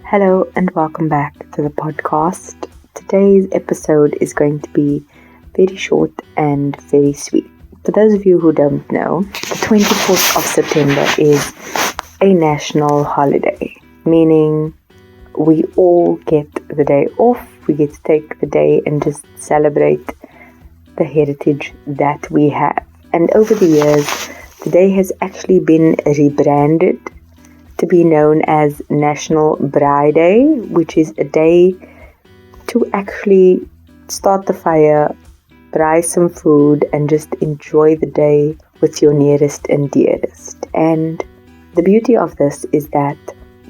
Hello and welcome back to the podcast. Today's episode is going to be very short and very sweet. For those of you who don't know, the 24th of September is a national holiday, meaning we all get the day off. We get to take the day and just celebrate the heritage that we have. And over the years, the day has actually been rebranded to be known as National Braai Day, which is a day to actually start the fire, braai some food, and just enjoy the day with your nearest and dearest. And the beauty of this is that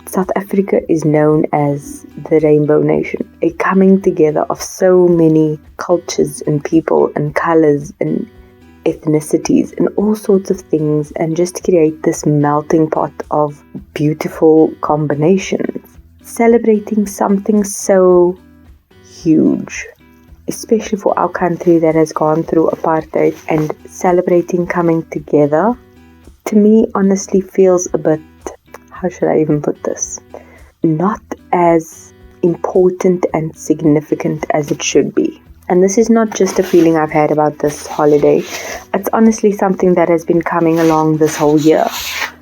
South Africa is known as the Rainbow Nation, a coming together of so many cultures and people and colors and ethnicities and all sorts of things, and just create this melting pot of beautiful combinations, celebrating something so huge, especially for our country that has gone through apartheid. And celebrating coming together, to me, honestly feels a bit, how should I even put this, not as important and significant as it should be. And this is not just a feeling I've had about this holiday. It's honestly something that has been coming along this whole year.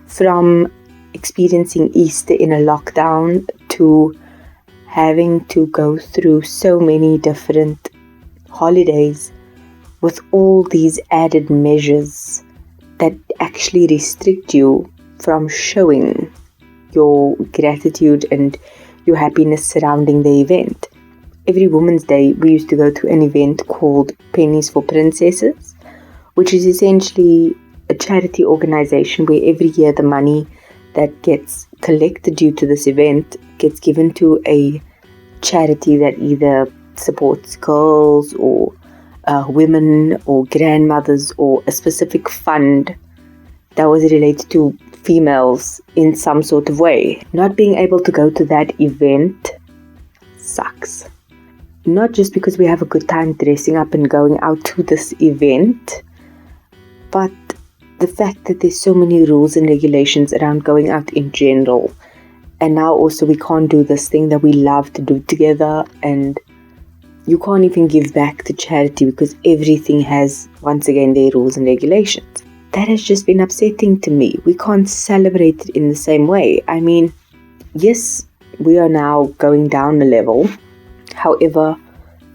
From experiencing Easter in a lockdown to having to go through so many different holidays with all these added measures that actually restrict you from showing your gratitude and your happiness surrounding the event. Every Women's Day, we used to go to an event called Pennies for Princesses, which is essentially a charity organization where every year the money that gets collected due to this event gets given to a charity that either supports girls or women or grandmothers, or a specific fund that was related to females in some sort of way. Not being able to go to that event sucks. Not just because we have a good time dressing up and going out to this event, but the fact that there's so many rules and regulations around going out in general. And now also we can't do this thing that we love to do together, and you can't even give back to charity because everything has, once again, their rules and regulations. That has just been upsetting to me. We can't celebrate it in the same way. I mean, yes, we are now going down a level. However,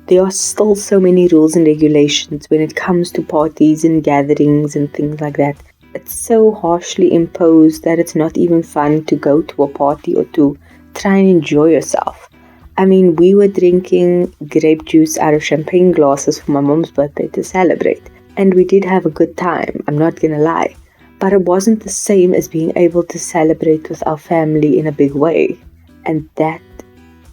there are still so many rules and regulations when it comes to parties and gatherings and things like that. It's so harshly imposed that it's not even fun to go to a party or to try and enjoy yourself. I mean, we were drinking grape juice out of champagne glasses for my mom's birthday to celebrate. And we did have a good time, I'm not gonna lie. But it wasn't the same as being able to celebrate with our family in a big way. And that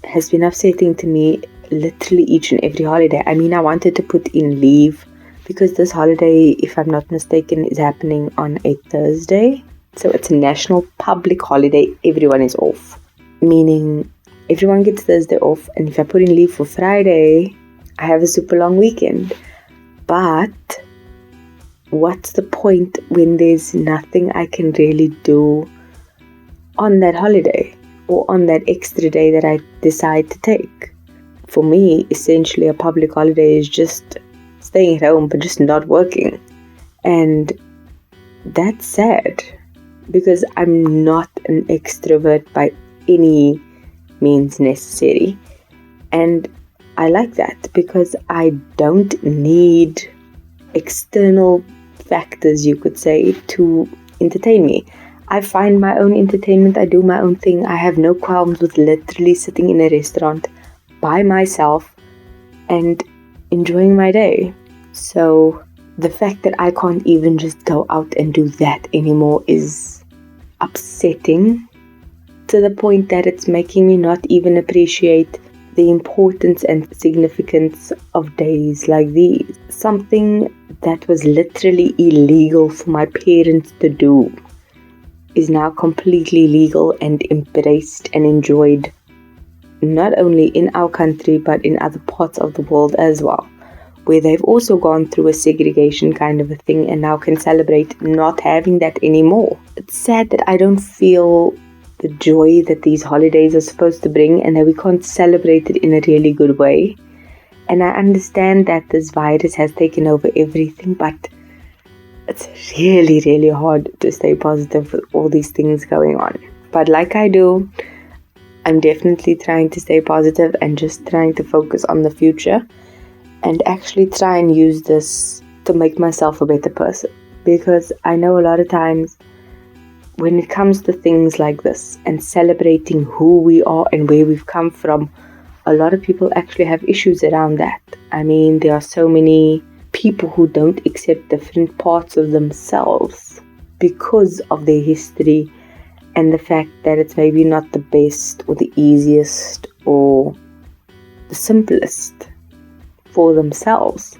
has been upsetting to me literally each and every holiday. I mean, I wanted to put in leave because this holiday, if I'm not mistaken, is happening on a Thursday. So it's a national public holiday. Everyone is off, meaning everyone gets Thursday off. And if I put in leave for Friday, I have a super long weekend. But what's the point when there's nothing I can really do on that holiday or on that extra day that I decide to take? For me, essentially a public holiday is just staying at home but just not working. And that's sad because I'm not an extrovert by any means necessary. And I like that because I don't need external factors, you could say, to entertain me. I find my own entertainment, I do my own thing. I have no qualms with literally sitting in a restaurant by myself and enjoying my day. So the fact that I can't even just go out and do that anymore is upsetting to the point that it's making me not even appreciate the importance and significance of days like these. Something that was literally illegal for my parents to do is now completely legal and embraced and enjoyed, not only in our country but in other parts of the world as well, where they've also gone through a segregation kind of a thing and now can celebrate not having that anymore. It's sad that I don't feel the joy that these holidays are supposed to bring, and that we can't celebrate it in a really good way. And I understand that this virus has taken over everything, but it's really, really hard to stay positive with all these things going on. But like I do, I'm definitely trying to stay positive and just trying to focus on the future and actually try and use this to make myself a better person. Because I know a lot of times when it comes to things like this and celebrating who we are and where we've come from, a lot of people actually have issues around that. I mean, there are so many people who don't accept different parts of themselves because of their history and the fact that it's maybe not the best or the easiest or the simplest for themselves.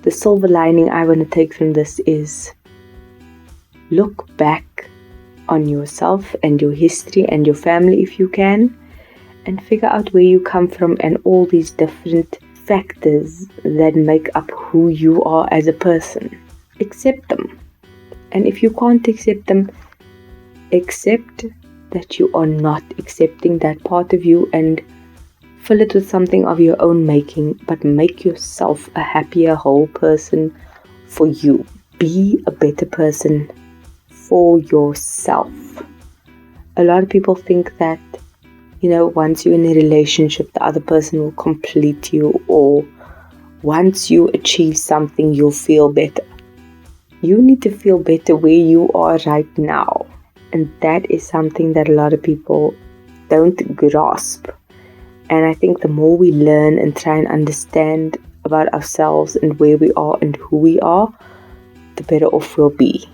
The silver lining I want to take from this is look back on yourself and your history and your family if you can, and figure out where you come from and all these different factors that make up who you are as a person. Accept them. And if you can't accept them, accept that you are not accepting that part of you and fill it with something of your own making, but make yourself a happier whole person for you. Be a better person for yourself. A lot of people think that, once you're in a relationship, the other person will complete you, or once you achieve something, you'll feel better. You need to feel better where you are right now. And that is something that a lot of people don't grasp. And I think the more we learn and try and understand about ourselves and where we are and who we are, the better off we'll be.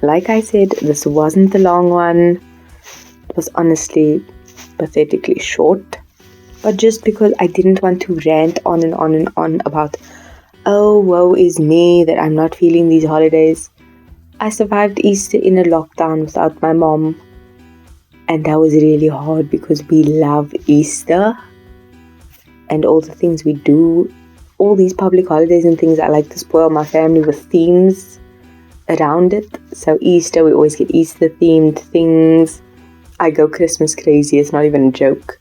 Like I said, this wasn't a long one. It was honestly pathetically short. But just because I didn't want to rant on and on and on about, oh, woe is me that I'm not feeling these holidays. I survived Easter in a lockdown without my mom. And that was really hard because we love Easter and all the things we do. All these public holidays and things, I like to spoil my family with themes around it. So Easter, we always get Easter themed things. I go Christmas crazy, it's not even a joke.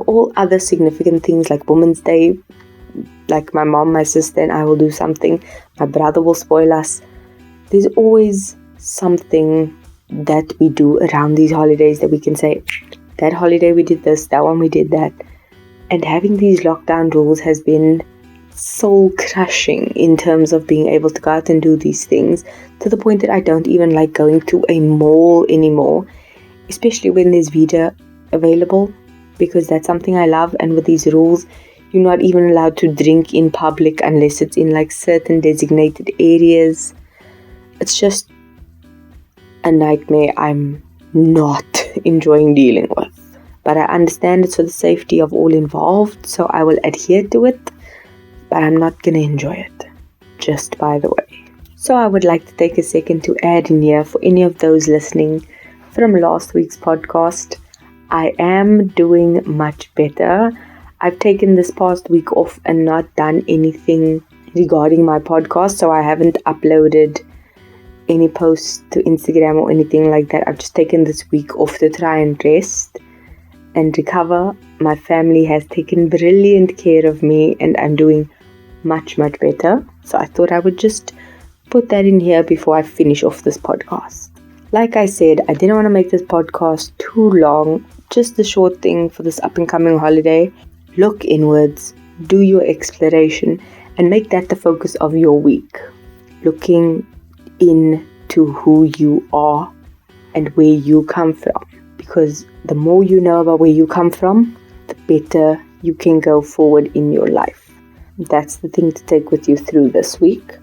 All other significant things like Women's Day, like my mom, my sister and I will do something. My brother will spoil us. There's always something that we do around these holidays that we can say, that holiday we did this, that one we did that. And having these lockdown rules has been soul crushing in terms of being able to go out and do these things, to the point that I don't even like going to a mall anymore, especially when there's Vita available, because that's something I love. And with these rules, you're not even allowed to drink in public unless it's in like certain designated areas. It's just a nightmare I'm not enjoying dealing with. But I understand it's for the safety of all involved, so I will adhere to it. But I'm not going to enjoy it, just by the way. So I would like to take a second to add in here for any of those listening from last week's podcast. I am doing much better. I've taken this past week off and not done anything regarding my podcast, so I haven't uploaded any posts to Instagram or anything like that. I've just taken this week off to try and rest and recover. My family has taken brilliant care of me and I'm doing much, much better. So I thought I would just put that in here before I finish off this podcast. Like I said, I didn't want to make this podcast too long, just a short thing for this up and coming holiday. Look inwards, do your exploration and make that the focus of your week. Looking into who you are and where you come from, because the more you know about where you come from, the better you can go forward in your life. That's the thing to take with you through this week.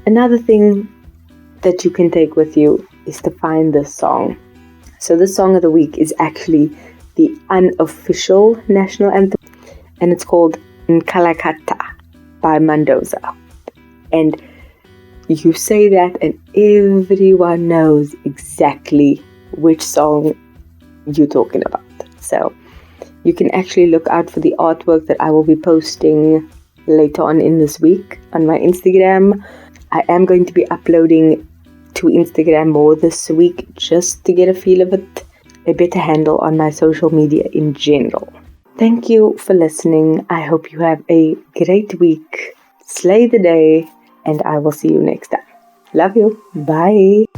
Another thing that you can take with you is to find this song. So the song of the week is actually the unofficial national anthem, and it's called Nkalakatha by Mandoza. And you say that and everyone knows exactly which song you're talking about. So you can actually look out for the artwork that I will be posting later on in this week on my Instagram. I am going to be uploading to Instagram more this week just to get a feel of it. a better handle on my social media in general. Thank you for listening. I hope you have a great week. Slay the day, and I will see you next time. Love you. Bye.